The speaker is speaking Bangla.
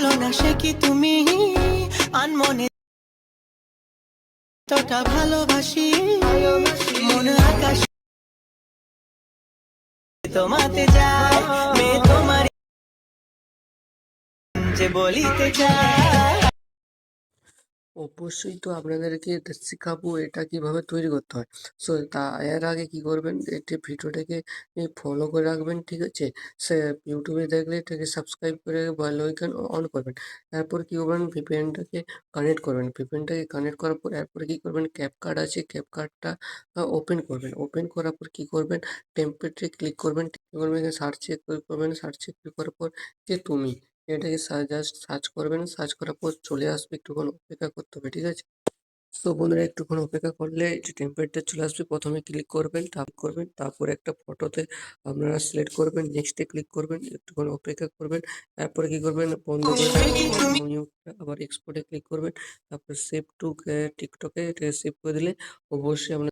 বলো না সে কি তুমি আনমনে তোটা ভালোবাসি মন আকাশ তোমাতে যায় মেয়ে তোমার যে বলিতে চায়। অবশ্যই তো আপনাদেরকে এটা শেখাবো এটা কিভাবে তৈরি করতে হয়। সো এর আগে কি করবেন, এটি ভিডিওটাকে ফলো করে রাখবেন, ঠিক আছে। সে ইউটিউবে দেখলে এটাকে সাবস্ক্রাইব করে বেল আইকন অন করবেন। তারপর কি করবেন, ভিপিএনটাকে কানেক্ট করবেন। ভিপিএনটাকে কানেক্ট করার পর এরপরে কি করবেন, ক্যাপকার্ড আছে ক্যাপকার্ডটা ওপেন করবেন। ওপেন করার পর কি করবেন, টেমপ্লেটে ক্লিক করবেন। ক্লিক করবেন, সার্চে ক্লিক করবেন। সার্চে ক্লিক করার পর যে তুমি এটাকে জাস্ট সার্চ করবেন। সার্চ করার পর চলে আসবে, একটুক্ষণ অপেক্ষা করতে হবে, ঠিক আছে। তো বন্ধুরা একটুক্ষণ অপেক্ষা করলে যে টেম্পলেটটা চলে আসবে, প্রথমে ক্লিক করবেন, তারপরে একটা ফটোতে আপনারা সিলেক্ট করবেন, নেক্সটে ক্লিক করবেন, একটুক্ষণ অপেক্ষা করবেন। তারপরে কি করবেন, বন্ধ করে আবার এক্সপোর্টে ক্লিক করবেন। তারপর সেভ টু টিকটকে এটা সেভ করে দিলে অবশ্যই আপনার